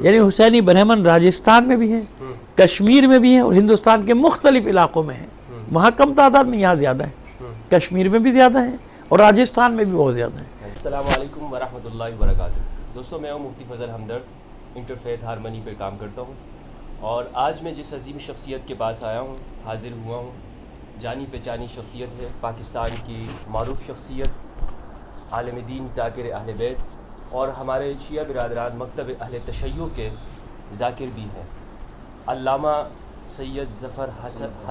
یعنی حسینی برہمن راجستھان میں بھی ہیں، کشمیر میں بھی ہیں اور ہندوستان کے مختلف علاقوں میں ہیں۔ وہاں کم تعداد میں، یہاں زیادہ ہے، کشمیر میں بھی زیادہ ہیں اور راجستھان میں بھی بہت زیادہ ہیں۔ السلام علیکم ورحمۃ اللہ وبرکاتہ۔ دوستوں، میں ہوں مفتی فضل ہمدرد، انٹرفیتھ ہارمنی پہ کام کرتا ہوں، اور آج میں جس عظیم شخصیت کے پاس آیا ہوں، حاضر ہوا ہوں، جانی پہچانی شخصیت ہے، پاکستان کی معروف شخصیت، عالم دین، ذاکر اہل بیت اور ہمارے شیعہ برادران مکتب اہل تشیع کے ذاکر بھی ہیں، علامہ سید ظفر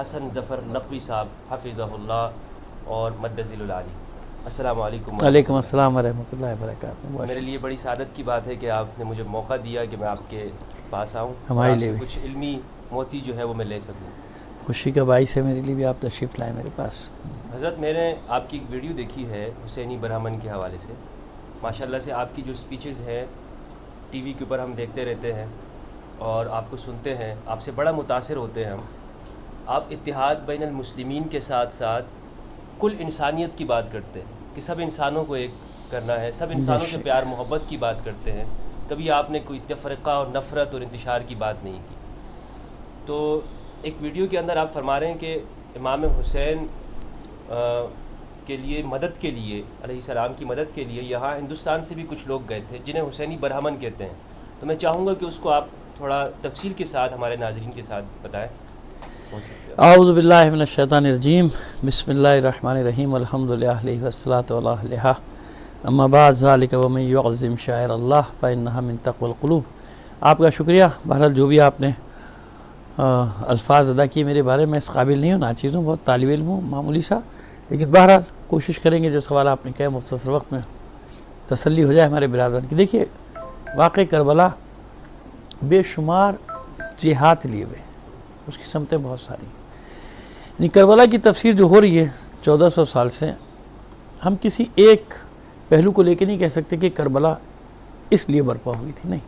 حسن ظفر نقوی صاحب حفظہ اللہ اور مد ذیل العالی۔ السلام علیکم۔ وعلیکم السلام ورحمۃ اللہ وبرکاتہ۔ میرے لیے بڑی سعادت کی بات ہے کہ آپ نے مجھے موقع دیا کہ میں آپ کے پاس آؤں، ہمارے آپ لیے سے بھی کچھ علمی موتی جو ہے وہ میں لے سکوں۔ خوشی کا باعث ہے میرے لیے بھی آپ تشریف لائیں میرے پاس۔ حضرت، میں نے آپ کی ایک ویڈیو دیکھی ہے حسینی برہمن کے حوالے سے۔ ماشاءاللہ سے آپ کی جو سپیچز ہیں ٹی وی کے اوپر ہم دیکھتے رہتے ہیں اور آپ کو سنتے ہیں، آپ سے بڑا متاثر ہوتے ہیں ہم۔ آپ اتحاد بین المسلمین کے ساتھ ساتھ کل انسانیت کی بات کرتے ہیں کہ سب انسانوں کو ایک کرنا ہے، سب انسانوں سے پیار محبت کی بات کرتے ہیں۔ کبھی آپ نے کوئی تفرقہ اور نفرت اور انتشار کی بات نہیں کی۔ تو ایک ویڈیو کے اندر آپ فرما رہے ہیں کہ امام حسین کے لیے مدد کے لیے، علیہ السلام کی مدد کے لیے یہاں ہندوستان سے بھی کچھ لوگ گئے تھے جنہیں حسینی برہمن کہتے ہیں۔ تو میں چاہوں گا کہ اس کو آپ تھوڑا تفصیل کے ساتھ ہمارے ناظرین کے ساتھ بتائیں۔ اعوذ باللہ من الشیطان الرجیم، بسم اللہ الرحمن الرحیم، الحمد للہ والصلاۃ علی اہلہا، اما بعد، ذالک ومن یعظم شعائر اللہ فانہا من تقوی القلوب۔ آپ کا شکریہ۔ بہرحال جو بھی آپ نے الفاظ ادا کیے میرے بارے میں، اس قابل نہیں ہوں، ناچیز ہوں، بہت طالب علم ہوں معمولی سا، لیکن بہرحال کوشش کریں گے جو سوال آپ نے کہا مختصر وقت میں تسلی ہو جائے ہمارے برادران کی۔ دیکھیے، واقع کربلا بے شمار جہات لیے ہوئے، اس کی سمتیں بہت ساری ہیں۔ یعنی کربلا کی تفسیر جو ہو رہی ہے 1400 سال سے، ہم کسی ایک پہلو کو لے کے نہیں کہہ سکتے کہ کربلا اس لیے برپا ہوئی تھی، نہیں،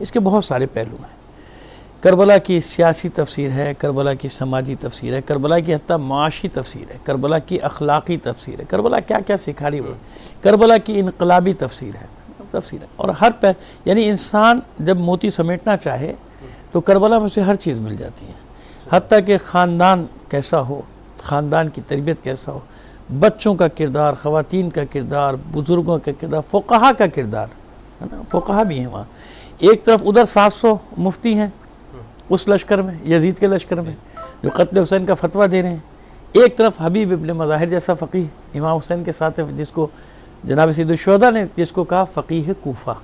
اس کے بہت سارے پہلو ہیں۔ کربلا کی سیاسی تفسیر ہے، کربلا کی سماجی تفسیر ہے، کربلا کی حتیٰ معاشی تفسیر ہے، کربلا کی اخلاقی تفسیر ہے، کربلا کیا کیا سکھا رہی ہے، کربلا کی انقلابی تفسیر ہے، اور ہر یعنی انسان جب موتی سمیٹنا چاہے تو کربلا میں سے ہر چیز مل جاتی ہے، حتیٰ کہ خاندان کیسا ہو، خاندان کی تربیت کیسا ہو، بچوں کا کردار، خواتین کا کردار، بزرگوں کا کردار، فقہا کا کردار ہے نا، فقہا بھی ہیں وہاں۔ ایک طرف ادھر 700 مفتی ہیں اس لشکر میں، یزید کے لشکر میں، جو قتل حسین کا فتویٰ دے رہے ہیں، ایک طرف حبیب ابن مظاہر جیسا فقیہ امام حسین کے ساتھ ہے، جس کو جناب سید الشہداء نے جس کو کہا فقیہ کوفہ،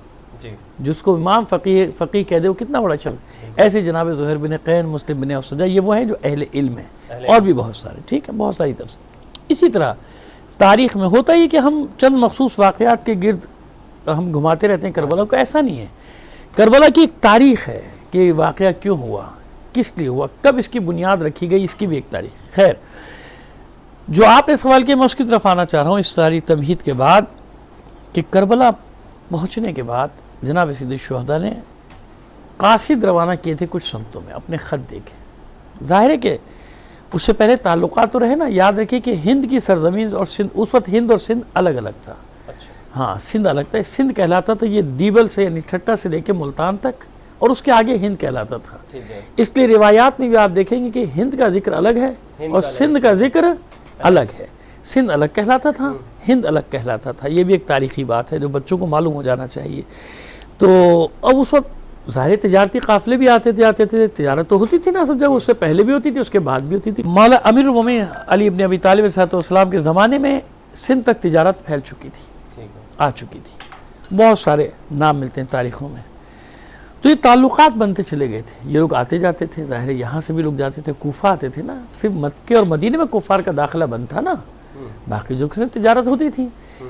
جس کو امام فقیہ کہہ دے وہ کتنا بڑا شخص۔ ایسے جناب زہیر بن قین، مسلم بن افسجہ، یہ وہ ہیں جو اہل علم ہیں، اور بھی بہت سارے، ٹھیک ہے، بہت ساری تفسیر۔ اسی طرح تاریخ میں ہوتا ہی کہ ہم چند مخصوص واقعات کے گرد ہم گھماتے رہتے ہیں کربلا کو، ایسا نہیں ہے۔ کربلا کی ایک تاریخ ہے کہ یہ واقعہ کیوں ہوا، کس لیے ہوا، کب اس کی بنیاد رکھی گئی، اس کی بھی ایک تاریخ ہے۔ خیر، جو آپ نے سوال کیا میں اس کی طرف آنا چاہ رہا ہوں اس ساری تمہید کے بعد، کہ کربلا پہنچنے کے بعد جناب سید الشہداء نے قاصد روانہ کیے تھے کچھ سمتوں میں، اپنے خط دے کے۔ ظاہر ہے کہ اس سے پہلے تعلقات تو رہے نا، یاد رکھیے کہ ہند کی سرزمین اور سندھ، اس وقت ہند اور سندھ الگ الگ تھا۔ ہاں، سندھ الگ تھا، سندھ کہلاتا تھا یہ دیبل سے یعنی ٹھٹا سے لے کے ملتان تک، اور اس کے آگے ہند کہلاتا تھا۔ اس لیے روایات میں بھی آپ دیکھیں گے کہ ہند کا ذکر الگ ہے اور سندھ کا ذکر الگ ہے۔ سندھ الگ کہلاتا تھا، ہند الگ کہلاتا تھا، یہ بھی ایک تاریخی بات ہے جو بچوں کو معلوم ہو جانا چاہیے۔ تو اب اس وقت ظاہر تجارتی قافلے بھی آتے تھے، تجارت تو ہوتی تھی نا سب جگہ، اس سے پہلے بھی ہوتی تھی، اس کے بعد بھی ہوتی تھی۔ مولا امیر المومنین علی ابن ابی طالب علیہ السلام کے زمانے میں سندھ تک تجارت پھیل چکی تھی، آ چکی تھی، بہت سارے نام ملتے ہیں تاریخوں میں۔ تو یہ تعلقات بنتے چلے گئے تھے، یہ لوگ آتے جاتے تھے، ظاہر ہے یہاں سے بھی لوگ جاتے تھے، کوفہ آتے تھے نا، صرف مکے اور مدینے میں کفار کا داخلہ بند تھا نا، باقی جو صرف تجارت ہوتی تھی۔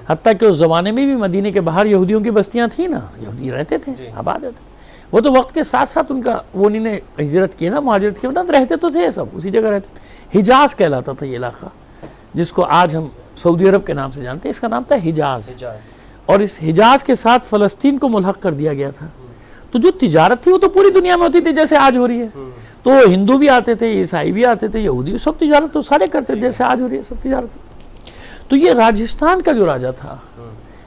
حتیٰ کہ اس زمانے میں بھی مدینے کے باہر یہودیوں کی بستیاں تھیں نا، یہودی رہتے تھے، آباد تھے، وہ تو وقت کے ساتھ ساتھ ان کا وہ انہوں نے ہجرت کی نا، مہاجرت کی، رہتے تو تھے سب اسی جگہ رہتے تھے۔ حجاز کہلاتا تھا یہ علاقہ، جس کو آج ہم سعودی عرب کے نام سے جانتے ہیں، اس کا نام تھا حجاز، اور اس حجاز کے ساتھ فلسطین کو ملحق کر دیا گیا تھا۔ تو جو تجارت تھی وہ تو پوری دنیا میں ہوتی تھی جیسے آج ہو رہی ہے، تو ہندو بھی آتے تھے، عیسائی بھی آتے تھے، یہودی بھی، سب تجارت تو سارے کرتے تھے جیسے آج ہو رہی ہے سب تجارت۔ تو یہ راجستھان کا جو راجہ تھا،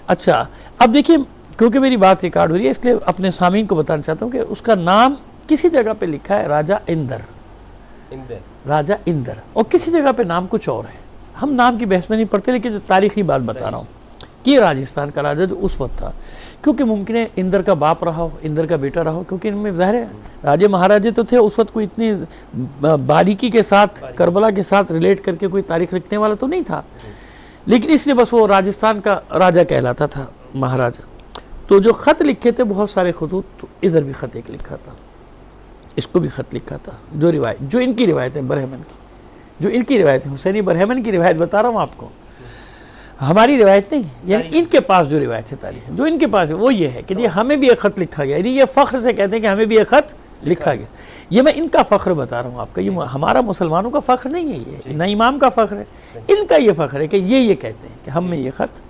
اچھا اب دیکھیں کیونکہ میری بات ریکارڈ ہو رہی ہے اس لیے اپنے سامعین کو بتانا چاہتا ہوں کہ اس کا نام کسی جگہ پہ لکھا ہے راجہ اندر، راجہ اندر، اور کسی جگہ پہ نام کچھ اور ہے. ہم نام کی بحث میں نہیں پڑھتے، لیکن جو تاریخی بات بتا رہا ہوں کہ راجستھان کا راجہ جو اس وقت تھا، کیونکہ ممکن ہے اندر کا باپ رہا ہو، اندر کا بیٹا رہا ہو، کیونکہ ان میں ظاہر ہے راجے مہاراجے تو تھے اس وقت، کوئی اتنی باریکی کے ساتھ کربلا کے ساتھ ریلیٹ کر کے کوئی تاریخ لکھنے والا تو نہیں تھا، لیکن اس لیے بس وہ راجستھان کا راجہ کہلاتا تھا، مہاراجہ. تو جو خط لکھے تھے بہت سارے خطوط، تو ادھر بھی خط ایک لکھا تھا، اس کو بھی خط لکھا تھا. جو ان کی روایتیں برہمن کی، جو ان کی روایتیں حسینی برہمن کی روایت بتا رہا ہوں آپ کو، ہماری روایت نہیں، یعنی ان کے پاس جو روایت ہے تاریخ جو ان کے پاس ہے وہ یہ ہے کہ جی ہمیں بھی ایک خط لکھا گیا، یعنی یہ فخر سے کہتے ہیں کہ ہمیں بھی ایک خط لکھا گیا. یہ میں ان کا فخر بتا رہا ہوں آپ کا، یہ ہمارا مسلمانوں کا فخر نہیں ہے، یہ نہ امام کا فخر ہے، ان کا یہ فخر ہے کہ یہ کہتے ہیں کہ ہم میں یہ خط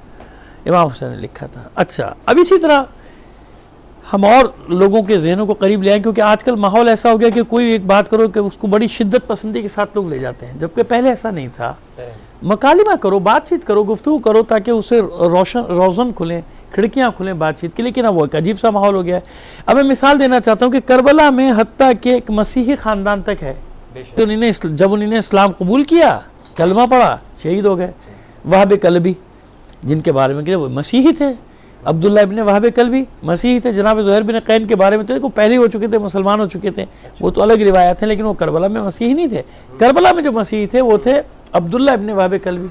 امام حسین نے لکھا تھا. اچھا، اب اسی طرح ہم اور لوگوں کے ذہنوں کو قریب لے آئیں، کیونکہ آج کل ماحول ایسا ہو گیا کہ کوئی ایک بات کرو کہ اس کو بڑی شدت پسندی کے ساتھ لوگ لے جاتے ہیں، جبکہ پہلے ایسا نہیں تھا. مکالمہ کرو، بات چیت کرو، گفتگو کرو، تاکہ اسے روزن کھلیں، کھڑکیاں کھلیں بات چیت کی. لیکن اب وہ ایک عجیب سا ماحول ہو گیا ہے. اب میں مثال دینا چاہتا ہوں کہ کربلا میں حتیٰ کہ ایک مسیحی خاندان تک ہے، جب انہوں نے اسلام قبول کیا، کلمہ پڑھا، شہید ہو گئے. وہب کلبی، جن کے بارے میں کہ وہ مسیحی تھے، عبداللہ ابن وہب کلبی مسیحی تھے. جناب زہیر بن قین کے بارے میں تو پہلے ہو چکے تھے، مسلمان ہو چکے تھے، وہ تو الگ روایات ہیں، لیکن وہ کربلا میں مسیحی نہیں تھے. کربلا میں جو مسیحی تھے وہ تھے عبداللہ ابن وہب کلبی،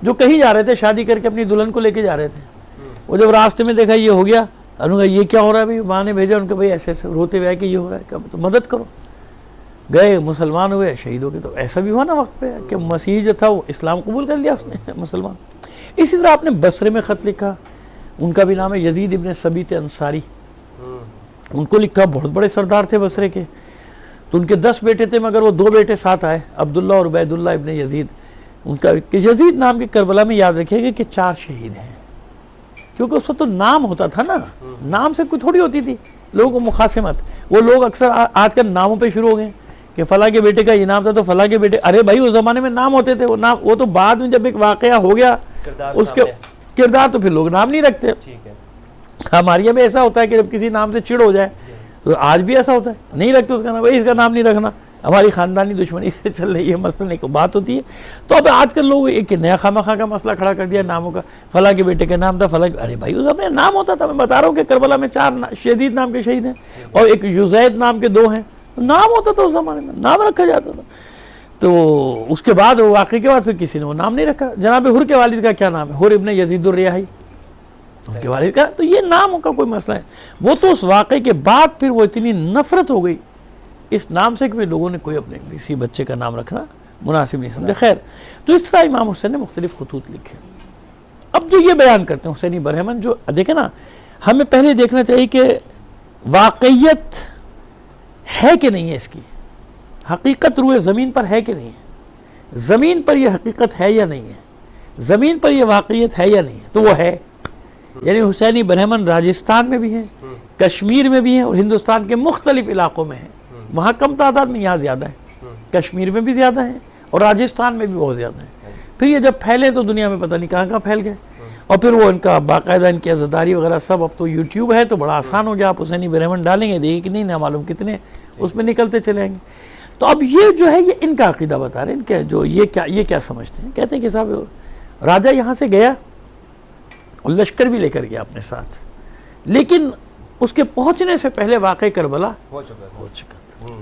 جو کہیں جا رہے تھے شادی کر کے اپنی دلہن کو لے کے جا رہے تھے. وہ جب راستے میں دیکھا یہ ہو گیا، انہوں نے کہا یہ کیا ہو رہا ہے بھائی، ماں نے بھیجا ان کو، بھائی ایسے ایسے روتے ہوئے کہ یہ ہو رہا ہے، کہ تو مدد کرو. گئے، مسلمان ہوئے، شہید ہو گئے. تو ایسا بھی ہوا نا وقت پہ کہ مسیحی جو تھا وہ اسلام قبول کر لیا اس نے، مسلمان. اسی طرح آپ نے بصرے میں خط لکھا، ان کا بھی نام ہے یزید ابن ثبیت انصاری. ان کو لکھا، بہت بڑے سردار تھے بصرے کے. تو ان کے 10 بیٹے تھے، مگر وہ 2 بیٹے ساتھ آئے، عبداللہ اور عبید اللہ ابن یزید. ان کا یزید نام کے کربلا میں یاد رکھیے گا کہ 4 شہید ہیں، کیونکہ اس وقت تو نام ہوتا تھا نا، نام سے کوئی تھوڑی ہوتی تھی لوگوں کو مخاصمت. وہ لوگ اکثر آج کل ناموں پہ شروع ہو گئے کہ فلاں کے بیٹے کا یہ نام تھا تو فلاں کے بیٹے. ارے بھائی، اس زمانے میں نام ہوتے تھے، وہ تو بعد میں جب ایک واقعہ ہو گیا اس کے کردار، تو پھر لوگ نام نہیں رکھتے. ہمارے یہاں بھی ایسا ہوتا ہے کہ جب کسی نام سے چڑ ہو جائے، تو آج بھی ایسا ہوتا ہے، نہیں رکھتے اس کا نام، بھائی اس کا نام نہیں رکھنا، ہماری خاندانی دشمنی سے چل رہی ہے، مسئلہ نہیں کو بات ہوتی ہے. تو اب آج کل لوگ ایک نیا خواہ کا مسئلہ کھڑا کر دیا ناموں کا، فلاں کے بیٹے کا نام تھا فلاں. ارے بھائی، اس اپنے نام ہوتا تھا. میں بتا رہا ہوں کہ کربلا میں 4 شہید نام کے شہید ہیں، اور ایک یزید نام کے 2 ہیں. نام ہوتا تھا اس زمانے میں، نام رکھا جاتا تھا. تو اس کے بعد وہ واقعے کے بعد پھر کسی نے وہ نام نہیں رکھا. جناب حر کے والد کا کیا نام ہے؟ حر ابن یزید الریاحی، ان کے والد کا. تو یہ ناموں کا کوئی مسئلہ ہے. وہ تو اس واقعے کے بعد پھر وہ اتنی نفرت ہو گئی اس نام سے کہ لوگوں نے کوئی اپنے کسی بچے کا نام رکھنا مناسب نہیں سمجھا. خیر، تو اس طرح امام حسین نے مختلف خطوط لکھے. اب جو یہ بیان کرتے ہیں حسینی برہمن، جو دیکھیں نا، ہمیں پہلے دیکھنا چاہیے کہ واقعیت ہے کہ نہیں ہے، اس کی حقیقت روئے زمین پر ہے کہ نہیں ہے، زمین پر یہ حقیقت ہے یا نہیں ہے، زمین پر یہ واقعیت ہے یا نہیں ہے. تو وہ ہے، یعنی حسینی برہمن راجستھان میں بھی ہیں، کشمیر میں بھی ہیں، اور ہندوستان کے مختلف علاقوں میں ہیں. وہاں کم تعداد میں، یہاں زیادہ ہے. کشمیر میں بھی زیادہ ہیں اور راجستھان میں بھی بہت زیادہ ہیں. پھر یہ جب پھیلے تو دنیا میں پتہ نہیں کہاں کہاں پھیل گئے. اور پھر وہ ان کا باقاعدہ ان کی عزاداری وغیرہ سب، اب تو یوٹیوب ہے تو بڑا آسان ہو گیا، آپ حسینی برہمن ڈالیں گے، دیکھیں کہ نہیں نہ معلوم کتنے اس میں نکلتے چلے آئیں گے. تو اب یہ جو ہے، یہ ان کا عقیدہ بتا رہے ہیں، ان کے جو یہ کیا سمجھتے ہیں. کہتے ہیں کہ صاحب راجہ یہاں سے گیا اور لشکر بھی لے کر گیا اپنے ساتھ، لیکن اس کے پہنچنے سے پہلے واقع کربلا ہو چکا تھا.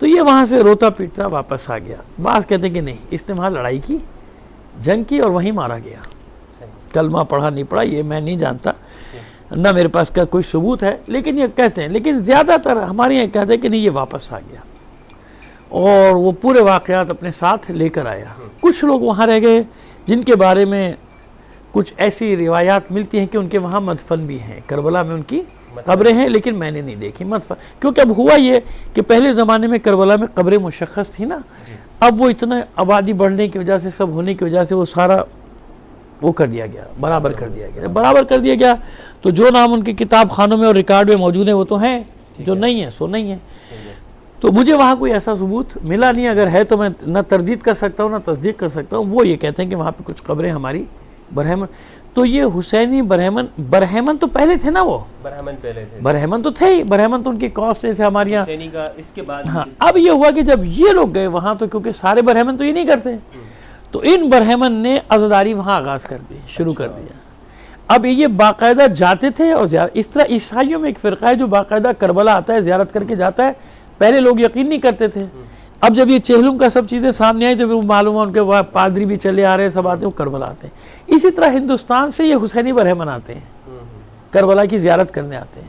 تو یہ وہاں سے روتا پیٹتا واپس آ گیا. بعض کہتے ہیں کہ نہیں، اس نے وہاں لڑائی کی، جنگ کی، اور وہیں مارا گیا. کلمہ پڑھا نہیں پڑھا یہ میں نہیں جانتا، نہ میرے پاس کا کوئی ثبوت ہے، لیکن یہ کہتے ہیں. لیکن زیادہ تر ہمارے یہاں کہتے ہیں کہ نہیں، یہ واپس آ گیا اور وہ پورے واقعات اپنے ساتھ لے کر آیا. کچھ لوگ وہاں رہ گئے جن کے بارے میں کچھ ایسی روایات ملتی ہیں کہ ان کے وہاں مدفن بھی ہیں، کربلا میں ان کی قبریں ہیں، لیکن میں نے نہیں دیکھی مدفن. کیونکہ اب ہوا یہ کہ پہلے زمانے میں کربلا میں قبریں مشخص تھی نا، اب وہ اتنا آبادی بڑھنے کی وجہ سے، سب ہونے کی وجہ سے وہ سارا وہ کر دیا گیا، برابر کر دیا گیا. تو جو نام ان کی کتاب خانوں میں اور ریکارڈ میں موجود ہیں وہ تو ہیں، جو نہیں ہیں سو نہیں ہیں. تو مجھے وہاں کوئی ایسا ثبوت ملا نہیں. اگر ہے تو میں نہ تردید کر سکتا ہوں نہ تصدیق کر سکتا ہوں. وہ یہ کہتے ہیں کہ وہاں پہ کچھ قبریں ہماری برہمن. تو یہ حسینی برہمن تو پہلے تھے نا، وہ برہمن پہلے تھے، برہمن تو تھے ہی، برہمن تو ان کی کاسٹ جیسے ہمارے یہاں حسینی کا اس کے بعد ہاں۔ اب یہ ہوا کہ جب یہ لوگ گئے وہاں تو کیونکہ سارے برہمن تو یہ نہیں کرتے، تو ان برہمن نے عزاداری وہاں آغاز کر دی، شروع کر دیا۔ اب یہ باقاعدہ جاتے تھے، اور اس طرح عیسائیوں میں ایک فرقہ ہے جو باقاعدہ کربلا آتا ہے، زیارت کر کے جاتا ہے۔ پہلے لوگ یقین نہیں کرتے تھے، اب جب یہ چہلم کا سب چیزیں سامنے آئی تو پھر معلوم ہے ان کے پادری بھی چلے آ رہے ہیں، سب آتے ہیں، وہ کربلا آتے ہیں۔ اسی طرح ہندوستان سے یہ حسینی برہمن آتے ہیں، کربلا کی زیارت کرنے آتے ہیں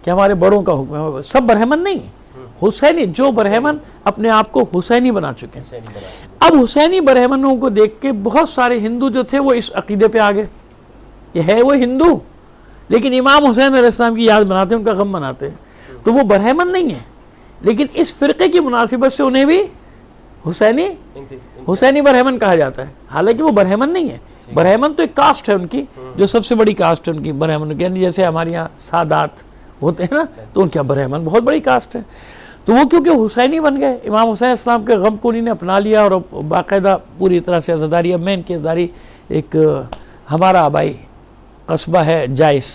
کہ ہمارے بڑوں کا حکم ہے۔ سب برہمن نہیں، حسینی، جو برہمن اپنے آپ کو حسینی بنا چکے ہیں۔ اب حسینی برہمنوں کو دیکھ کے بہت سارے ہندو جو تھے وہ اس عقیدے پہ آگے کہ ہے وہ ہندو لیکن امام حسین علیہ السلام کی یاد مناتے ہیں، ان کا غم مناتے ہیں، تو وہ برہمن نہیں ہے، لیکن اس فرقے کی مناسبت سے انہیں بھی حسینی برہمن کہا جاتا ہے، حالانکہ وہ برہمن نہیں ہے۔ برہمن تو ایک کاسٹ ہے ان کی، جو سب سے بڑی کاسٹ ہے ان کی، برہمن یعنی جیسے ہمارے یہاں سادات ہوتے ہیں نا، تو ان کے برہمن بہت بڑی کاسٹ ہے۔ تو وہ کیونکہ حسینی بن گئے، امام حسین السلام کے غم کو انہیں نے اپنا لیا اور باقاعدہ پوری طرح سے عزاداری۔ اب میں ان کی عزاداری، ایک ہمارا آبائی قصبہ ہے جائس،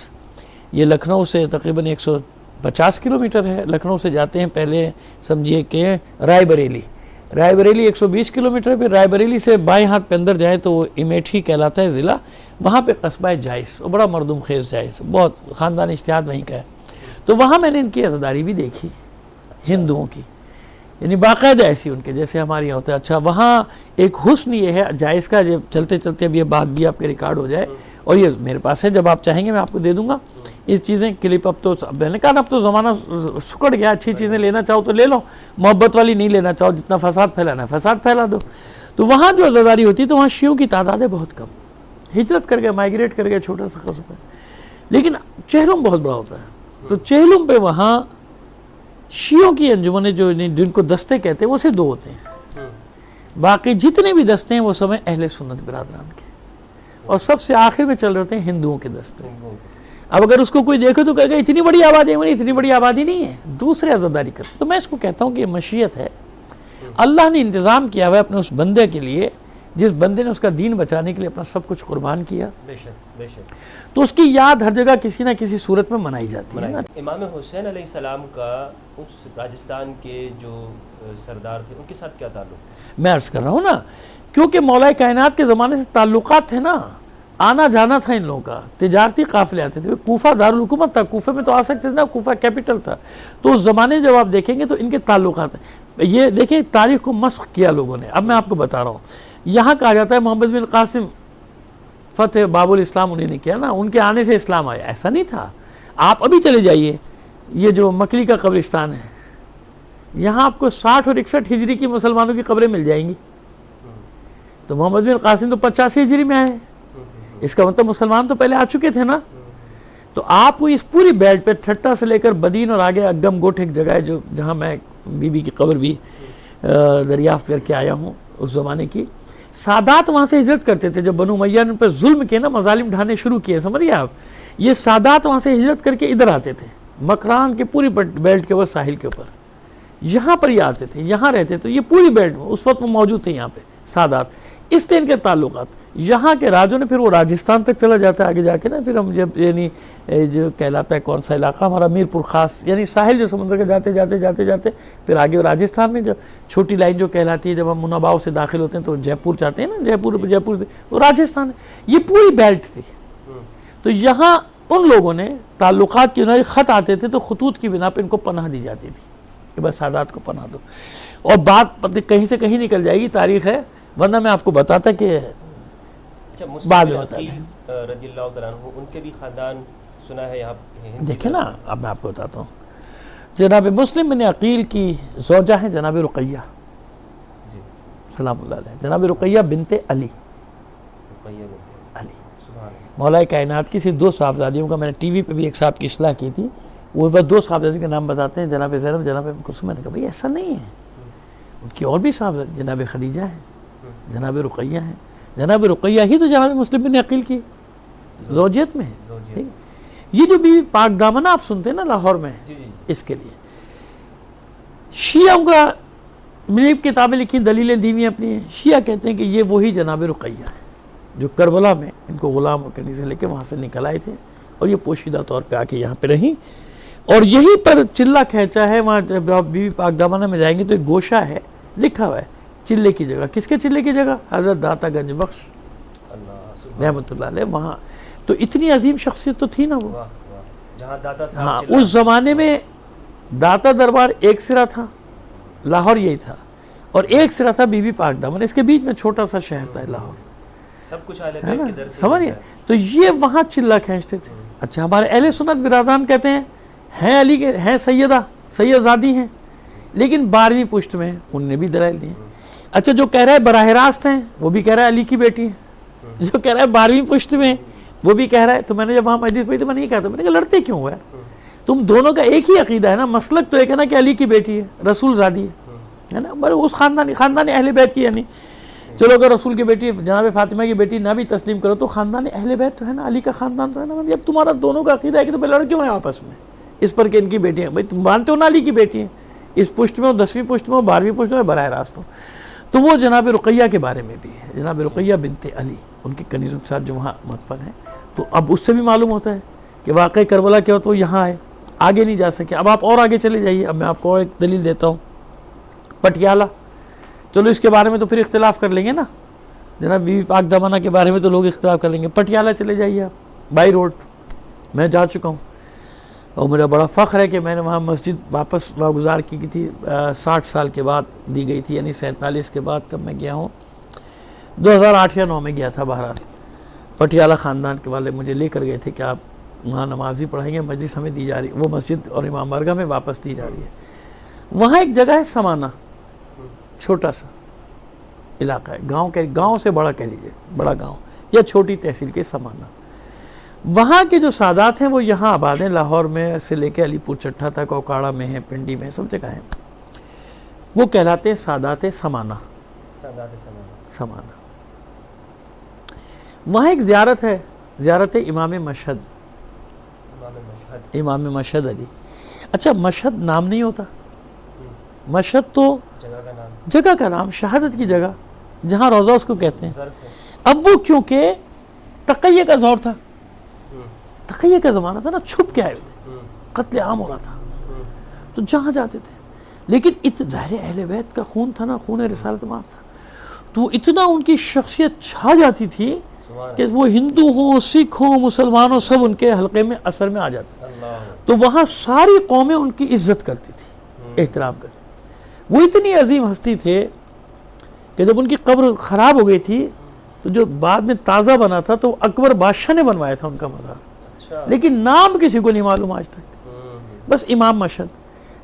یہ لکھنؤ سے تقریباً 150 کلومیٹر ہے، لکھنؤ سے جاتے ہیں پہلے سمجھیے کہ رائے بریلی 120 کلومیٹر، پھر رائے بریلی سے بائیں ہاتھ پہ اندر جائیں تو وہ امیٹھی کہلاتا ہے ضلع، وہاں پہ قصبہ ہے جائس، وہ بڑا مردم خیز جائس، بہت خاندان اشتہاد وہیں کا ہے۔ تو وہاں میں نے ان کی عزاداری بھی دیکھی ہندوؤں کی، یعنی باقاعدہ ایسی ان کے جیسے ہمارے یہاں ہوتا ہے۔ اچھا، وہاں ایک حسن یہ ہے جائز کا، جب چلتے چلتے اب یہ بات بھی آپ کے ریکارڈ ہو جائے، اور یہ میرے پاس ہے، جب آپ چاہیں گے میں آپ کو دے دوں گا اس چیزیں کلپ۔ اب تو میں نے کہا اب تو زمانہ سکڑ گیا، اچھی چیزیں لینا چاہو تو لے لو، محبت والی نہیں لینا چاہو، جتنا فساد پھیلانا ہے فساد پھیلا دو۔ تو وہاں جو عزاداری ہوتی ہے تو وہاں شیعوں کی تعداد ہے بہت کم، ہجرت کر گئے، مائیگریٹ کر گئے، چھوٹا سا قصبہ ہے، لیکن چہلم بہت بڑا ہوتا ہے۔ تو چہلم پہ وہاں شیعوں کی انجمنیں جو جن کو دستے کہتے ہیں وہ صرف 2 ہوتے ہیں، باقی جتنے بھی دستے ہیں وہ سب ہیں اہل سنت برادران کے، اور سب سے آخر میں چل رہے ہیں ہندوؤں کے دستے۔ اب اگر اس کو کوئی دیکھے تو کہے گا اتنی بڑی آبادی ہے، اتنی بڑی آبادی نہیں ہے، دوسرے عزاداری کرتے۔ تو میں اس کو کہتا ہوں کہ یہ مشیت ہے، اللہ نے انتظام کیا ہوا ہے اپنے اس بندے کے لیے، جس بندے نے اس کا دین بچانے کے لیے اپنا سب کچھ قربان کیا، بے شک بے شک، تو اس کی یاد ہر جگہ کسی نہ کسی صورت میں منائی جاتی ہے نا۔ امام حسین علیہ السلام کا اس راجستھان کے جو سردار تھے ان کے ساتھ کیا تعلق تھا؟ میں عرض کر رہا ہوں نا، کیونکہ مولا کائنات کے زمانے سے تعلقات تھے نا، آنا جانا تھا ان لوگوں کا، تجارتی قافلے آتے تھے، کوفہ دارالحکومت تھا، کوفے میں تو آ سکتے تھے نا، کوفہ کیپٹل تھا، تو اس زمانے جب آپ دیکھیں گے تو ان کے تعلقات ہیں۔ یہ دیکھیں تاریخ کو مسخ کیا لوگوں نے، اب میں آپ کو بتا رہا ہوں، یہاں کہا جاتا ہے محمد بن قاسم فتح باب الاسلام انہیں نے کیا نا، ان کے آنے سے اسلام آیا، ایسا نہیں تھا۔ آپ ابھی چلے جائیے، یہ جو مکلی کا قبرستان ہے، یہاں آپ کو 60 اور 61 ہجری کی مسلمانوں کی قبریں مل جائیں گی، تو محمد بن قاسم تو 85 ہجری میں آئے، اس کا مطلب مسلمان تو پہلے آ چکے تھے نا۔ تو آپ کو اس پوری بیلٹ پہ ٹھٹا سے لے کر بدین اور آگے اگم گوٹھ ایک جگہ ہے جہاں میں بی بی کی قبر بھی دریافت کر کے آیا ہوں، اس زمانے کی۔ سادات وہاں سے ہجرت کرتے تھے، جب بنو امیہ نے ان پر ظلم کیے نا، مظالم ڈھانے شروع کیے، سمجھیے آپ، یہ سادات وہاں سے ہجرت کر کے ادھر آتے تھے، مکران کے پوری بیلٹ کے اوپر، ساحل کے اوپر، یہاں پر یہ آتے تھے، یہاں رہتے تھے، یہ پوری بیلٹ میں اس وقت وہ موجود تھے یہاں پہ سادات، اس لیے ان کے تعلقات۔ یہاں کے راجوں نے پھر وہ راجستھان تک چلا جاتا ہے آگے جا کے نا، پھر ہم جب یعنی جو کہلاتا ہے کون سا علاقہ ہمارا، میرپور خاص، یعنی ساحل جو سمندر کے جاتے جاتے جاتے جاتے پھر آگے راجستھان میں جب چھوٹی لائن جو کہلاتی ہے، جب ہم مناباؤ سے داخل ہوتے ہیں تو جے پور جاتے ہیں نا، جے پور سے وہ راجستھان ہے، یہ پوری بیلٹ تھی۔ تو یہاں ان لوگوں نے تعلقات کی خط آتے تھے تو خطوط کی بنا پہ ان کو پناہ دی جاتی تھی کہ بس سادات کو پناہ دو، اور بات کہیں سے کہیں نکل جائے گی، تاریخ ہے، ورنہ میں آپ کو بتاتا کہ بعد میں بتا دیں۔ رضی اللہ عنہ ان کے بھی خاندان سنا ہے یہاں؟ دیکھیں نا، اب میں آپ کو بتاتا ہوں، جناب مسلم بن عقیل کی زوجہ ہیں جناب رقیہ سلام اللہ علیہ، جناب رقیہ بنت علی، مولا کائنات کی صرف 2 صاحبزادیوں کا، میں نے ٹی وی پہ بھی ایک صاحب کی اصلاح کی تھی، وہ بس 2 صاحبزادیوں کے نام بتاتے ہیں، جناب زینب، جناب کلثوم۔ میں نے کہا بھائی ایسا نہیں ہے، ان کی اور بھی صاحبزادی، جناب خدیجہ ہیں، جناب رقیہ ہیں، جناب رقیہ ہی تو جناب مسلم بن عقیل کی زوجیت میں ہے۔ یہ جو بھی پاک دامنہ آپ سنتے ہیں نا لاہور میں، اس کے لیے شیعوں کا ملیب کتابیں لکھی، دلیلیں دی ہوئی اپنی، شیعہ کہتے ہیں کہ یہ وہی جناب رقیہ ہے، جو کربلا میں ان کو غلام کرنے سے لے کے وہاں سے نکل آئے تھے اور یہ پوشیدہ طور پہ آ کے یہاں پہ رہیں اور یہیں پر چلہ کھینچا ہے. وہاں جب آپ بی بی پاک دامنہ میں جائیں گے تو ایک گوشہ ہے لکھا ہوا ہے چلے کی جگہ. کس کے چلے کی جگہ؟ حضرت داتا گنج بخش رحمۃ اللہ علیہ. وہاں تو اتنی عظیم شخصیت تو تھی نا وہ. جہاں داتا ہاں صاحب اس زمانے میں داتا دربار ایک سرا تھا, لاہور یہی تھا, اور ایک سرا تھا بی بی پاک دامن, اس کے بیچ میں چھوٹا سا شہر تھا لاہور, سب کچھ اہل ہے بیت نا, کے در سے سمجھ گئے. تو یہ وہاں چلہ کھینچتے تھے. اچھا ہمارے اہل سنت برادران کہتے ہیں علی کے ہیں سید زادی ہیں لیکن 12ویں پشت میں ہیں, انہوں نے بھی دلائل دی ہیں. اچھا جو کہہ رہا ہے براہ راست ہیں وہ بھی کہہ رہا ہے علی کی بیٹی ہے, جو کہہ رہا ہے 12ویں پشت میں وہ بھی کہہ رہا ہے. تو میں نے جب وہاں مجلس پڑھی تو میں نے یہ کہا تھا, میں نے کہا لڑتے کیوں ہوئے, تم دونوں کا ایک ہی عقیدہ ہے نا, مسلک تو ایک ہے نا کہ علی کی بیٹی ہے, رسول زادی ہے نا, بڑے اس خاندان اہل بیت کی, یعنی چلو اگر رسول کی بیٹی جناب فاطمہ کی بیٹی نہ بھی تسلیم کرو تو خاندان اہل بیت تو ہے نا, علی کا خاندان تو ہے نا. جب تمہارا دونوں کا عقیدہ ہے کہ تو لڑ کیوں ہیں آپس میں اس پر کہ ان کی بیٹی ہیں, بھائی تم مانتے ہو نا علی کی بیٹی ہیں, اس پشت میں ہو, 10ویں پشت میں ہو, 12ویں پشت میں براہ راست ہو. تو وہ جناب رقیہ کے بارے میں بھی ہے, جناب رقیہ بنت علی, ان کی کنیزوں کے ساتھ جو وہاں مدفن ہے. تو اب اس سے بھی معلوم ہوتا ہے کہ واقعی کربلا کیا ہوتا ہے, وہ یہاں ہے, آگے نہیں جا سکے. اب آپ اور آگے چلے جائیے, اب میں آپ کو ایک دلیل دیتا ہوں. پٹیالہ, چلو اس کے بارے میں تو پھر اختلاف کر لیں گے نا, جناب بی بی پاک دامنہ کے بارے میں تو لوگ اختلاف کر لیں گے. پٹیالہ چلے جائیے آپ, بائی روڈ, میں جا چکا ہوں اور میرا بڑا فخر ہے کہ میں نے وہاں مسجد واپس واگزار کی تھی 60 سال کے بعد دی گئی تھی, یعنی 47 کے بعد. کب میں گیا ہوں, 2008 یا 2009 میں گیا تھا. بہرحال پٹیالہ خاندان کے والے مجھے لے کر گئے تھے کہ آپ وہاں نماز بھی پڑھیں گے, مجلس ہمیں دی جا رہی ہے, وہ مسجد اور امام بارگاہ میں واپس دی جا رہی ہے. وہاں ایک جگہ ہے سمانہ, چھوٹا سا علاقہ ہے, گاؤں سے بڑا کہہ لیجیے, بڑا گاؤں یا چھوٹی تحصیل کے سمانہ. وہاں کے جو سادات ہیں وہ یہاں آباد ہیں, لاہور میں سے لے کے علی پور چٹھا تک, اوکاڑا میں ہیں, پنڈی میں, سب جگہ ہیں. وہ کہلاتے ہیں سادات سمانہ. سمانہ وہاں ایک زیارت ہے, زیارت امام مشہد, امام مشہد علی. اچھا مشہد نام نہیں ہوتا, مشہد تو جگہ کا نام, شہادت کی جگہ, جہاں روضہ اس کو کہتے ہیں. اب وہ کیونکہ تقیہ کا دور تھا, تقیہ کا زمانہ تھا نا, چھپ کے آئے ہوئے, قتل عام ہو رہا تھا, تو جہاں جاتے تھے. لیکن ظاہر اہل بیت کا خون تھا نا, خون رسالت مآب تھا, تو اتنا ان کی شخصیت چھا جاتی تھی کہ وہ ہندو ہوں, سکھ ہوں, مسلمان ہوں, سب ان کے حلقے میں اثر میں آ جاتے. تو وہاں ساری قومیں ان کی عزت کرتی تھی, احترام کرتی. وہ اتنی عظیم ہستی تھے کہ جب ان کی قبر خراب ہو گئی تھی تو جو بعد میں تازہ بنا تھا تو اکبر بادشاہ نے بنوایا تھا ان کا مزار, لیکن نام کسی کو نہیں معلوم آج تک, بس امام مشہد.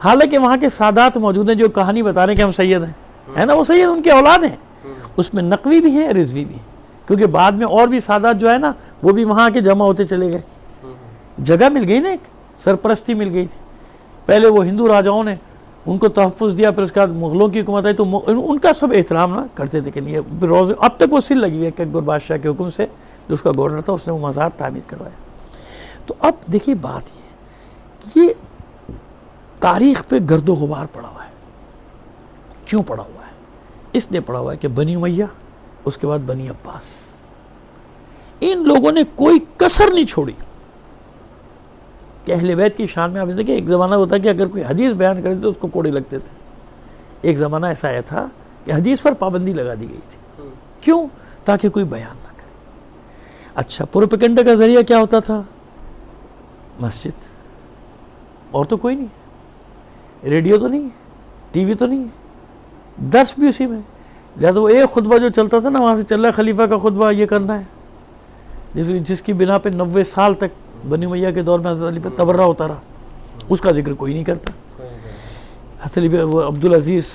حالانکہ وہاں کے سادات موجود ہیں جو کہانی بتا رہے ہیں کہ ہم سید ہیں, ہے نا, وہ سید ان کے اولاد ہیں. اس میں نقوی بھی ہیں, رضوی بھی ہیں, کیونکہ بعد میں اور بھی سادات جو ہے نا وہ بھی وہاں کے جمع ہوتے چلے گئے. جگہ مل گئی نا, ایک سرپرستی مل گئی تھی. پہلے وہ ہندو راجاؤں نے ان کو تحفظ دیا, پھر اس کے بعد مغلوں کی حکومت آئی تو ان کا سب احترام نہ کرتے تھے کہ نہیں روز, اب تک وہ سل لگی ہوئی ہے کہ اکبر بادشاہ کے حکم سے جو اس کا گورنر تھا اس نے وہ مزار تعمیر کروایا. تو اب دیکھیے بات یہ تاریخ پہ گرد و غبار پڑا ہوا ہے. کیوں پڑا ہوا ہے؟ اس لیے پڑا ہوا ہے کہ بنی امیہ, اس کے بعد بنی عباس, ان لوگوں نے کوئی کسر نہیں چھوڑی کہ اہل بیت کی شان میں. آپ دیکھیں ایک زمانہ ہوتا ہے کہ اگر کوئی حدیث بیان کرتے تو اس کو کوڑے لگتے تھے. ایک زمانہ ایسا آیا تھا کہ حدیث پر پابندی لگا دی گئی تھی. کیوں؟ تاکہ کوئی بیان نہ کرے. اچھا پروپیگنڈا کا ذریعہ کیا ہوتا تھا؟ مسجد, اور تو کوئی نہیں, ریڈیو تو نہیں ہے, ٹی وی تو نہیں ہے, درس بھی اسی میں. لہٰذا وہ ایک خطبہ جو چلتا تھا نا وہاں سے چل رہا ہے خلیفہ کا خطبہ, یہ کرنا ہے, جس کی بنا پہ 90 سال تک بنی امیہ کے دور میں حضرت علی پہ تبرہ ہوتا رہا, اس کا ذکر کوئی نہیں کرتا. حضرت علی عبدالعزیز,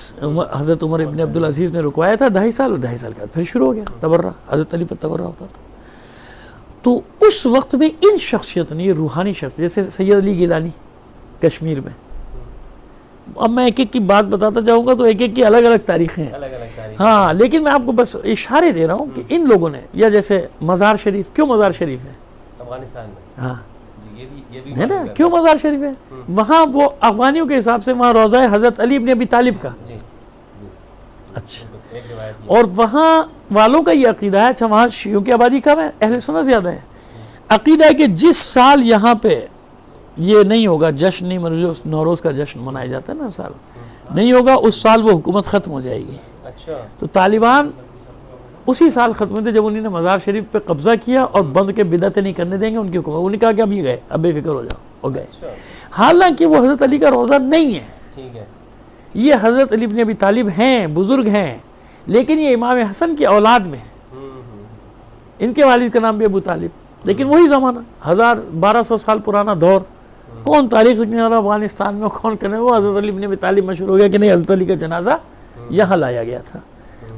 حضرت عمر ابن عبدالعزیز نے رکوایا تھا 2.5 سال, اور 2.5 سال کے بعد پھر شروع ہو گیا تبرہ, حضرت علی پہ تبرہ ہوتا تھا. تو اس وقت میں ان شخصیت نے, یہ روحانی شخص جیسے سید علی گیلانی کشمیر میں, اب میں ایک ایک کی بات بتاتا جاؤں گا تو ایک ایک کی الگ الگ تاریخیں ہیں, ہاں, لیکن میں آپ کو بس اشارے دے رہا ہوں کہ ان لوگوں نے, یا جیسے مزار شریف, کیوں مزار شریف ہے افغانستان میں, ہاں یہ ہے نا, کیوں مزار شریف ہے وہاں؟ وہ افغانیوں کے حساب سے وہاں روضہ ہے حضرت علی ابن ابی طالب کا. اچھا ایک روایت یہ اور وہاں والوں کا یہ عقیدہ ہے، اچھا وہاں شیعوں کی آبادی کم ہے، اہل سنت زیادہ ہے، عقیدہ ہے کہ جس سال یہاں پہ یہ نہیں ہوگا، جشن نہیں منایا، نوروز کا جشن منایا جاتا ہے نا سال، نہیں ہوگا، اس سال وہ حکومت ختم ہو جائے گی۔ اچھا تو طالبان اسی سال ختم ہوتے جب انہوں نے مزار شریف پہ قبضہ کیا اور بند کے بدعتیں نہیں کرنے دیں گے ان کی حکومت، انہوں نے کہا کہ اب یہ گئے، اب بے فکر ہو جاؤ، ہو گئے۔ اچھا حالانکہ وہ حضرت علی کا روزہ نہیں ہے، ٹھیک ہے، یہ حضرت علی بن ابی طالب ہیں، بزرگ ہیں، لیکن یہ امام حسن کی اولاد میں ہیں، ان کے والد کا نام بھی ابو طالب، لیکن وہی زمانہ 1200 سال پرانا دور، کون تاریخ لکھنے والا افغانستان میں، کون کرنے، وہ حضرت علی بن ابی طالب مشہور ہو گیا کہ نہیں حضرت علی کا جنازہ یہاں لایا گیا تھا،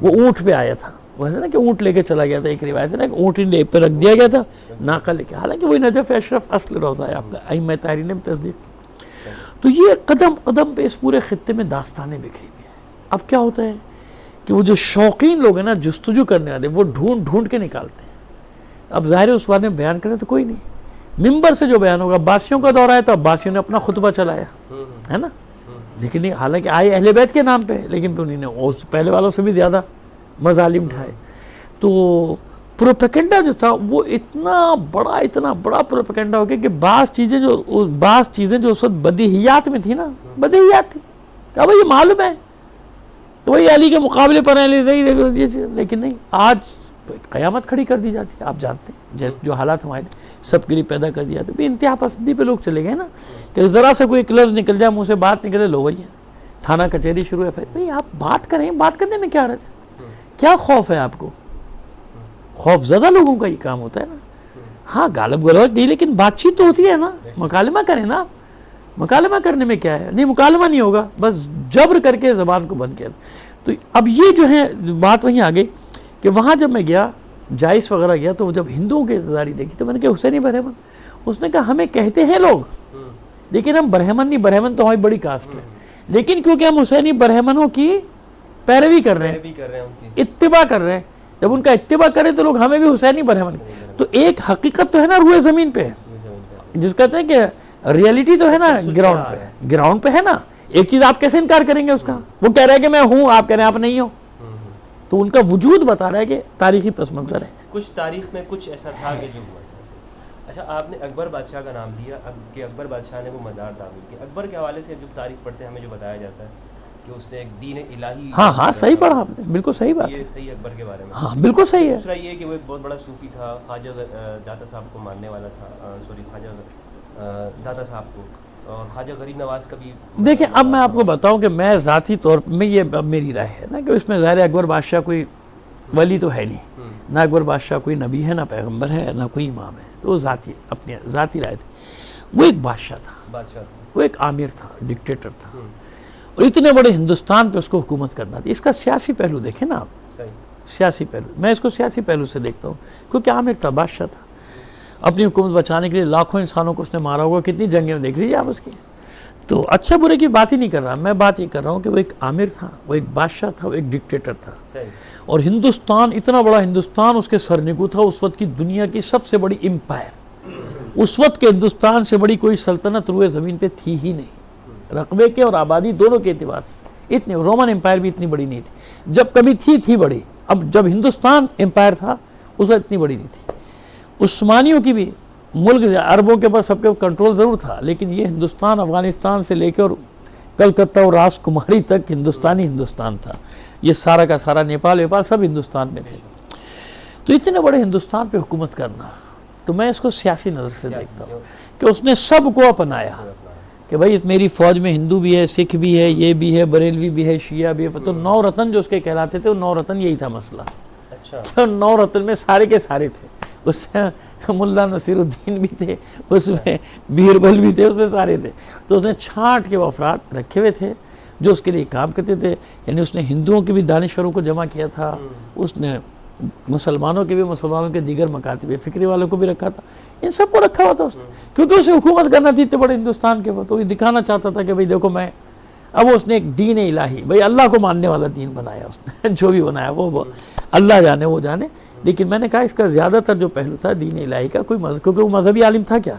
وہ اونٹ پہ آیا تھا، ویسے نا کہ اونٹ لے کے چلا گیا تھا، ایک روایت ہے نا کہ اونٹ انڈے پہ رکھ دیا گیا تھا، ناقہ لے کے، حالانکہ وہی نجف اشرف اصل روزہ ہے آپ کا، ائمہ طاہرین نے بھی تصدیق۔ تو یہ قدم قدم پہ اس پورے خطے میں داستانیں بکھری ہوئی ہیں۔ اب کیا ہوتا ہے کہ وہ جو شوقین لوگ ہیں نا، جستجو کرنے والے، وہ ڈھونڈ ڈھونڈ کے نکالتے ہیں۔ اب ظاہر ہے اس بارے میں بیان کریں تو کوئی نہیں، ممبر سے جو بیان ہوگا، عباسیوں کا دور آیا تو عباسیوں نے اپنا خطبہ چلایا ہے نا، لیکن حالانکہ آئے اہل بیت کے نام پہ، لیکن پھر انہوں نے اس پہلے والوں سے بھی زیادہ مظالم اٹھائے۔ تو پروپیگنڈا جو تھا وہ اتنا بڑا پروپیگنڈا ہو گیا کہ بعض چیزیں جو اس وقت بدیہیات میں تھی نا، بدیہیات تھی، کہا بھائی یہ معلوم ہے وہی علی کے مقابلے پر ہیں، لیکن نہیں، آج قیامت کھڑی کر دی جاتی ہے، آپ جانتے ہیں جیسے جو حالات ہمارے سب کے لیے پیدا کر دیا تو انتہا پسندی پہ لوگ چلے گئے نا، کہ ذرا سے کوئی ایک لفظ نکل جائے، منہ سے بات نکلے، لو وہی ہے، تھانہ کچہری شروع ہے، بھائی آپ بات کریں، بات کرنے میں کیا حرج ہے، کیا خوف ہے آپ کو؟ خوف زدہ لوگوں کا یہ کام ہوتا ہے نا، ہاں غالب گلوچ نہیں، لیکن بات چیت تو ہوتی ہے نا، مکالمہ کریں نا، مکالمہ کرنے میں کیا ہے، نہیں مکالمہ نہیں ہوگا، بس جبر کر کے زبان کو بند کیا۔ تو اب یہ جو ہے بات وہیں آ گئی کہ وہاں جب میں گیا، جائس وغیرہ گیا، تو جب ہندوؤں کی اعتداری دیکھی تو میں نے کہا حسینی برہمن، اس نے کہا ہمیں کہتے ہیں لوگ لیکن ہم برہمن نہیں، برہمن تو ہماری بڑی کاسٹ ہے، لیکن کیونکہ ہم حسینی برہمنوں کی پیروی کر رہے ہیں، اتباع کر رہے ہیں، جب ان کا اتباع کریں تو لوگ ہمیں بھی حسینی برہمن۔ تو ایک حقیقت تو ہے نا روئے زمین پہ، جس کہتے ہیں کہ ریئلٹی تو ہے نا گراؤنڈ پہ ہے نا، ایک چیز آپ کیسے انکار کریں گے اس کا، وہ کہہ رہے ہیں کہ میں ہوں، آپ کہہ رہے ہیں آپ نہیں ہو، تو ان کا وجود بتا رہا ہے کہ تاریخی پس منظر ہے۔ کچھ تاریخ میں کچھ ایسا تھا کہ جو ہوا۔ اچھا آپ نے اکبر بادشاہ کا نام لیا کہ اکبر بادشاہ نے وہ مزار تعمیر کیا، اکبر کے حوالے سے جب تاریخ پڑھتے ہیں ہمیں جو بتایا جاتا ہے کہ اس نے ایک دین الہی، ہاں صحیح پڑھا آپ نے، بالکل صحیح بات ہے، یہ صحیح اکبر کے بارے میں، ہاں بالکل صحیح ہے۔ دوسرا یہ کہ وہ ایک بہت بڑا صوفی تھا، خواجہ داتا صاحب کو ماننے والا تھا، خواجہ داتا صاحب کو، اور خواجہ غریب نواز کا بھی۔ دیکھیں اب میں آپ کو بتاؤں کہ میں ذاتی طور پر یہ میری رائے ہے نا کہ اس میں ظاہر اکبر بادشاہ کوئی ولی تو ہے نہیں، نہ اکبر بادشاہ کوئی نبی ہے، نہ پیغمبر ہے، نہ کوئی امام ہے، تو وہ اپنی ذاتی رائے تھی۔ وہ ایک بادشاہ تھا، وہ ایک آمیر تھا، ڈکٹیٹر تھا، اور اتنے بڑے ہندوستان پہ اس کو حکومت کرنا تھی۔ اس کا سیاسی پہلو دیکھیں نا آپ، سیاسی پہلو، میں اس کو سیاسی پہلو سے دیکھتا ہوں، کیونکہ عامر تھا، بادشاہ تھا، اپنی حکومت بچانے کے لیے لاکھوں انسانوں کو اس نے مارا ہوگا، کتنی جنگیں دیکھ لیجیے آپ اس کی۔ تو اچھا برے کی بات ہی نہیں کر رہا میں، بات یہ کر رہا ہوں کہ وہ ایک عامر تھا، وہ ایک بادشاہ تھا، وہ ایک ڈکٹیٹر تھا، اور ہندوستان، اتنا بڑا ہندوستان اس کے سرنگو تھا، اس وقت کی دنیا کی سب سے بڑی امپائر، اس وقت کے ہندوستان سے بڑی کوئی سلطنت روئے زمین پہ تھی ہی نہیں، رقبے کے اور آبادی دونوں کے اعتبار سے۔ اتنے رومن امپائر بھی اتنی بڑی نہیں تھی، جب کبھی تھی بڑی، اب جب ہندوستان امپائر تھا اس وقت اتنی بڑی نہیں تھی۔ عثمانیوں کی بھی ملک عربوں کے اوپر سب کے کنٹرول ضرور تھا، لیکن یہ ہندوستان افغانستان سے لے کے اور کلکتہ اور راس کماری تک ہندوستان تھا، یہ سارا کا سارا نیپال ویپال سب ہندوستان میں تھے۔ تو اتنے بڑے ہندوستان پہ حکومت کرنا، تو میں اس کو سیاسی نظر سے دیکھتا ہوں کہ اس نے سب کو اپنایا، کہ بھائی میری فوج میں ہندو بھی ہے، سکھ بھی ہے، یہ بھی ہے، بریلوی بھی ہے، شیعہ بھی ہے، تو 9 رتن جو اس کے کہلاتے تھے، وہ 9 رتن یہی تھا مسئلہ۔ اچھا 9 رتن میں سارے کے سارے تھے، اس میں ملا نصیر الدین بھی تھے، اس میں بیربل بھی تھے، اس میں سارے تھے۔ تو اس نے چھانٹ کے وہ افراد رکھے ہوئے تھے جو اس کے لیے کام کرتے تھے، یعنی اس نے ہندوؤں کے بھی دانشوروں کو جمع کیا تھا، اس نے مسلمانوں کے بھی، مسلمانوں کے دیگر مکاتب فکری والوں کو بھی رکھا تھا، ان سب کو رکھا ہوا تھا اس نے، کیونکہ اسے حکومت کرنا تھی اتنے بڑے ہندوستان کے اوپر، تو یہ دکھانا چاہتا تھا کہ بھئی دیکھو میں، اب اس نے ایک دین الہی، بھئی اللہ کو ماننے والا دین بنایا اس نے، جو بھی بنایا وہ اللہ جانے وہ جانے، لیکن میں نے کہا اس کا زیادہ تر جو پہلو تھا دین الہی کا، کوئی مذہب، کیونکہ وہ مذہبی عالم تھا کیا؟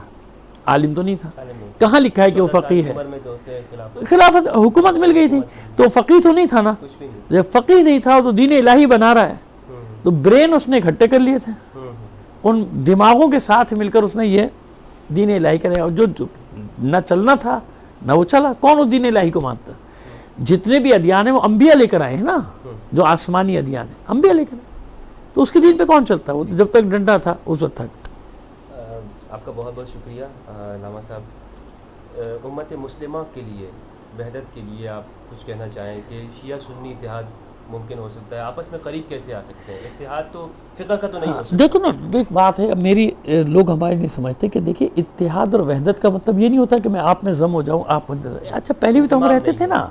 عالم تو نہیں تھا، کہاں لکھا ہے کہ وہ فقیہ ہے؟ عمر میں تو اسے خلافت حکومت مل گئی تھی، تو فقیہ تو نہیں تھا نا. کچھ بھی نہیں. جب فقیہ نہیں تھا تو دین الہی بنا رہا ہے، تو برین اس نے اکٹھے کر لیے تھے، ان دماغوں کے ساتھ مل کر اس نے یہ دین الہی کرے. اور جو نہ چلنا تھا نہ وہ چلا. کون اس دین الہی کو مانتا؟ جتنے بھی ادیان ہیں وہ انبیاء لے کر آئے ہیں نا، جو آسمانی ادیان ہیں انبیاء لے کر آئے. تو اس کے دین پہ کون چلتا ہے؟ وہ جب تک ڈنڈا تھا اس وقت تک. آپ کا بہت بہت شکریہ علامہ صاحب. امت مسلمہ کے لیے، وحدت کے لیے آپ کچھ کہنا چاہیں کہ شیعہ سنی اتحاد ممکن ہو سکتا ہے؟ آپس میں قریب کیسے آ سکتے ہیں؟ اتحاد تو فقہ کا تو نہیں ہو سکتا. دیکھو نا، ایک بات ہے، اب میری لوگ ہمارے نہیں سمجھتے کہ دیکھیے اتحاد اور وحدت کا مطلب یہ نہیں ہوتا کہ میں آپ میں ضم ہو جاؤں آپ میں. اچھا پہلے بھی تو ہم رہتے تھے نا،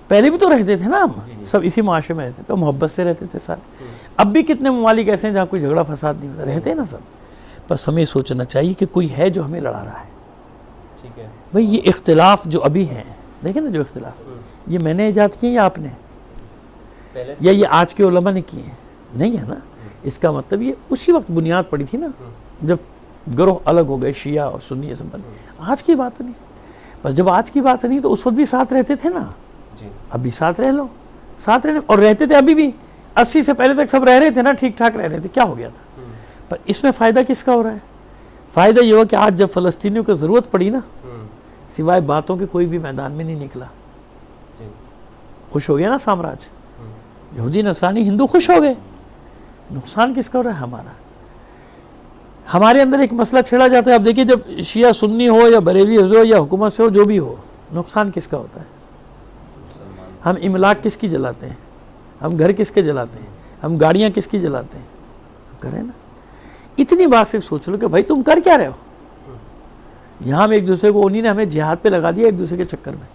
پہلے بھی تو رہتے تھے نا، ہم سب اسی معاشرے میں رہتے تھے، محبت سے رہتے تھے سارے. اب بھی کتنے ممالک ایسے ہیں جہاں کوئی جھگڑا فساد نہیں ہوتا، رہتے ہیں نا سب. بس ہمیں سوچنا چاہیے کہ کوئی ہے جو ہمیں لڑا رہا ہے. ٹھیک ہے بھئی یہ اختلاف جو ابھی ہیں، دیکھیں نا جو اختلاف، یہ میں نے ایجاد کیے یا آپ نے، یا یہ آج کے علماء نے کیے ہیں؟ نہیں ہے نا. اس کا مطلب یہ اسی وقت بنیاد پڑی تھی نا، جب گروہ الگ ہو گئے، شیعہ اور سنی یہ سب بن. آج کی بات نہیں. بس جب آج کی بات نہیں تو اس وقت بھی ساتھ رہتے تھے نا. اب بھی ساتھ رہ لو، ساتھ رہنے، اور رہتے تھے ابھی بھی. 80 سے پہلے تک سب رہ رہے تھے نا، ٹھیک ٹھاک رہ رہے تھے. کیا ہو گیا تھا؟ پر اس میں فائدہ کس کا ہو رہا ہے؟ فائدہ یہ ہوا کہ آج جب فلسطینیوں کو ضرورت پڑی نا، سوائے باتوں کے کوئی بھی میدان میں نہیں نکلا. خوش ہو گیا نا سامراج، یہودی نصرانی ہندو خوش ہو گئے. نقصان کس کا ہو رہا ہے؟ ہمارا. ہمارے اندر ایک مسئلہ چھیڑا جاتا ہے. اب دیکھیے جب شیعہ سنی ہو یا بریلوی ہو یا حکومت سے ہو، جو بھی ہو، نقصان کس کا ہوتا ہے؟ ہم املاک کس کی جلاتے ہیں؟ ہم گھر کس کے جلاتے ہیں؟ ہم گاڑیاں کس کی جلاتے ہیں؟ کریں نا. اتنی بات صرف سوچ لو کہ بھائی تم کر کیا رہے ہو؟ یہاں ہم ایک دوسرے کو، انہی نے ہمیں جہاد پہ لگا دیا ایک دوسرے کے چکر میں.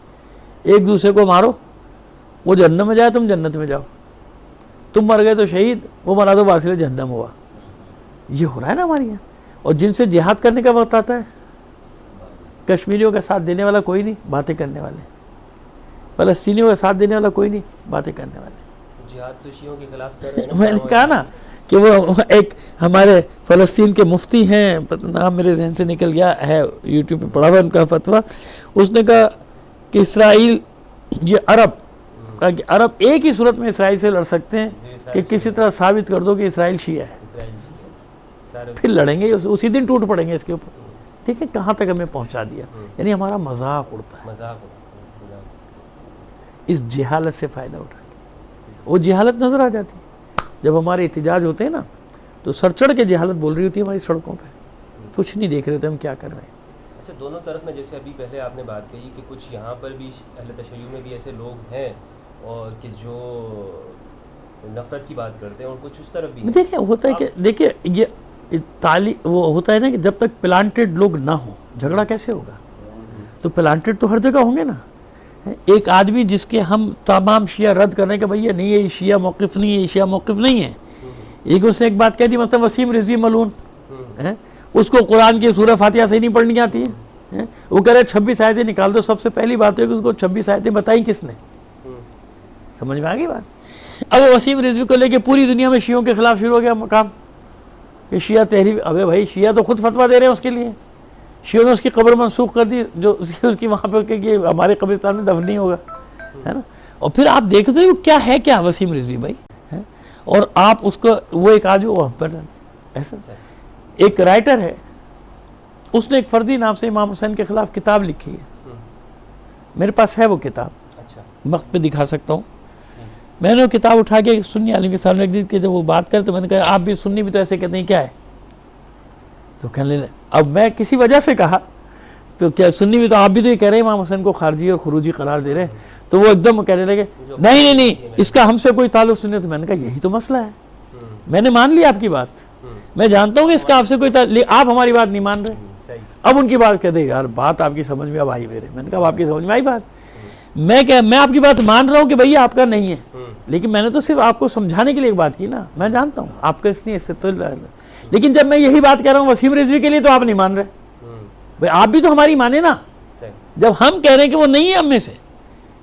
ایک دوسرے کو مارو، وہ جہنم میں جائے تم جنت میں جاؤ. تم مر گئے تو شہید، وہ مرا تو واصل جہنم ہوا. یہ ہو رہا ہے نا ہمارے یہاں. اور جن سے جہاد کرنے کا وقت آتا ہے، کشمیریوں کا ساتھ دینے والا کوئی نہیں، باتیں کرنے والے. فلسطینیوں کا ساتھ دینے والا کوئی نہیں، باتیں کرنے والے. جہاد تو شیعوں کے خلاف کر رہے ہیں. میں نے کہا نا کہ وہ ایک ہمارے فلسطین کے مفتی ہیں، نام میرے ذہن سے نکل گیا ہے، یوٹیوب پہ پڑھا ہوا ان کا فتویٰ. اس نے کہا کہ اسرائیل، یہ عرب ایک ہی صورت میں اسرائیل سے لڑ سکتے ہیں کہ کسی طرح ثابت کر دو کہ اسرائیل شیعہ ہے، پھر لڑیں گے، اسی دن ٹوٹ پڑیں گے اس کے اوپر. ٹھیک ہے، کہاں تک ہمیں پہنچا دیا. یعنی ہمارا مذاق اڑتا ہے، اس جہالت سے فائدہ اٹھا کے. وہ جہالت نظر آ جاتی. جب ہمارے احتجاج ہوتے ہیں نا تو سر چڑھ کے جہالت بول رہی ہوتی ہے ہماری سڑکوں پہ. کچھ نہیں دیکھ رہے تھے ہم کیا کر رہے ہیں. اچھا، دونوں طرف میں جیسے ابھی پہلے آپ نے بات کہی کہ کچھ یہاں پر بھی اہل تشیع میں بھی ایسے لوگ ہیں اور کہ جو نفرت کی بات کرتے ہیں، اور کچھ اس طرف بھی ہیں. دیکھیں ہوتا ہے کہ دیکھیں یہ وہ ہوتا ہے نا کہ جب تک پلانٹڈ لوگ نہ ہوں جھگڑا کیسے ہوگا؟ تو پلانٹڈ تو ہر جگہ ہوں گے نا. ایک آدمی جس کے ہم تمام شیعہ رد کر رہے ہیں کہ بھئی یہ نہیں ہے، یہ شیعہ موقف نہیں ہے، یہ شیعہ موقف نہیں ہے. اس نے ایک بات کہہ دی، مثلا وسیم رضوی ملعون، اس کو قرآن کی سورہ فاتحہ سے نہیں پڑھنی آتی ہے. وہ کہہ رہے 26 آیتیں نکال دو. سب سے پہلی بات ہے کہ اس کو 26 آیتیں بتائیں کس نے؟ سمجھ میں آ گئی بات؟ اب وسیم رضوی کو لے کے پوری دنیا میں شیعوں کے خلاف شروع ہو گیا مقام کہ شیعہ تحریک. ابے بھائی شیعہ تو خود فتویٰ دے رہے ہیں اس کے لیے. شیعوں نے اس کی قبر منسوخ کر دی، جو اس کی وہاں پہ کہ ہمارے قبرستان میں دفن نہیں ہوگا، ہے نا. اور پھر آپ دیکھتے ہو کیا ہے، کیا وسیم رضوی بھائی. اور آپ اس کو، وہ ایک آدمی ایسا ایک رائٹر ہے، اس نے ایک فرضی نام سے امام حسین کے خلاف کتاب لکھی ہے. میرے پاس ہے وہ کتاب، وقت پہ دکھا سکتا ہوں. میں نے وہ کتاب اٹھا کے سنی عالم کے سامنے رکھ دی کہ جب وہ بات کرے تو میں نے کہا آپ بھی سنی بھی تو ایسے کہتے ہیں، کیا ہے؟ تو کہنے لگے. اب میں کسی وجہ سے کہا تو کیا سنی بھی تو آپ بھی تو یہ کہہ رہے ہیں امام حسین کو خارجی اور خروجی قرار دے رہے ہیں. تو وہ ایک دم کہنے لگے نہیں اس کا ہم سے کوئی تعلق نہیں. تو میں نے کہا یہی تو مسئلہ ہے. میں نے مان لیا آپ کی بات، میں جانتا ہوں کہ اس کا آپ سے کوئی تعلق، آپ ہماری بات نہیں مان رہے. اب ان کی بات کہتے یار بات آپ کی سمجھ میں اب آئی میرے. میں نے کہا آپ کی سمجھ میں آئی بات؟ میں آپ کی بات مان رہا ہوں کہ بھئی آپ کا نہیں ہے، لیکن میں نے تو صرف آپ کو سمجھانے کے لیے ایک بات کی نا. میں جانتا ہوں آپ کا اس نہیں، اس سے تو، لیکن جب میں یہی بات کہہ رہا ہوں وسیم رضوی کے لیے تو آپ نہیں مان رہے. بھئی آپ بھی تو ہماری مانے نا. جب ہم کہہ رہے ہیں کہ وہ نہیں ہے ہم میں سے،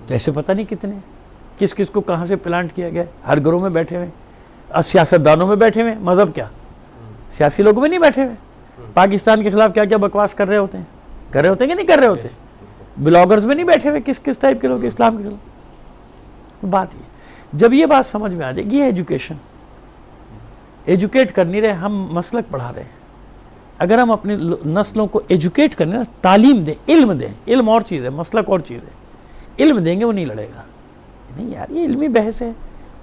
تو ایسے پتہ نہیں کتنے کس کس کو کہاں سے پلانٹ کیا گیا. ہر گھروں میں بیٹھے ہوئے، سیاستدانوں میں بیٹھے ہوئے. مذہب کیا، سیاسی لوگوں میں نہیں بیٹھے ہوئے. پاکستان کے خلاف کیا کیا بکواس کر رہے ہوتے ہیں. کر رہے ہوتے ہیں کہ نہیں کر رہے ہوتے؟ بلاگرز میں نہیں بیٹھے ہوئے کس کس ٹائپ کے لوگ اسلام کے خلاف. بات یہ جب یہ بات سمجھ میں آ جائے گی، یہ ایجوکیٹ کر نہیں رہے ہم، مسلک پڑھا رہے ہیں. اگر ہم اپنی نسلوں کو ایجوکیٹ کرنے، تعلیم دیں، علم دیں، علم اور چیز ہے، مسلک اور چیز ہے، علم دیں گے وہ نہیں لڑے گا. نہیں یار یہ علمی بحث ہے.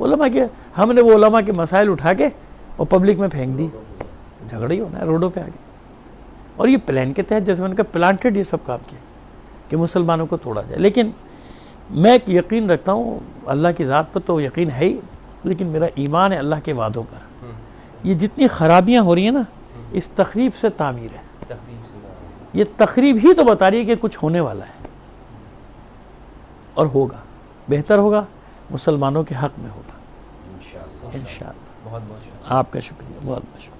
علماء کے ہم نے وہ علماء کے مسائل اٹھا کے اور پبلک میں پھینک دی، جھگڑا ہی ہونا ہے روڈوں پہ آ کے. اور یہ پلان کے تحت جیسے میں نے کہا پلانٹڈ یہ سب کام کیا کہ مسلمانوں کو توڑا جائے. لیکن میں ایک یقین رکھتا ہوں اللہ کی ذات پر تو یقین ہے ہی، لیکن میرا ایمان ہے اللہ کے وعدوں پر. یہ جتنی خرابیاں ہو رہی ہیں نا اس تخریب سے تعمیر ہے. یہ تخریب ہی تو بتا رہی ہے کہ کچھ ہونے والا ہے اور ہوگا، بہتر ہوگا، مسلمانوں کے حق میں ہوگا انشاءاللہ. بہت بہت شکریہ. آپ کا شکریہ، بہت بہت شکریہ.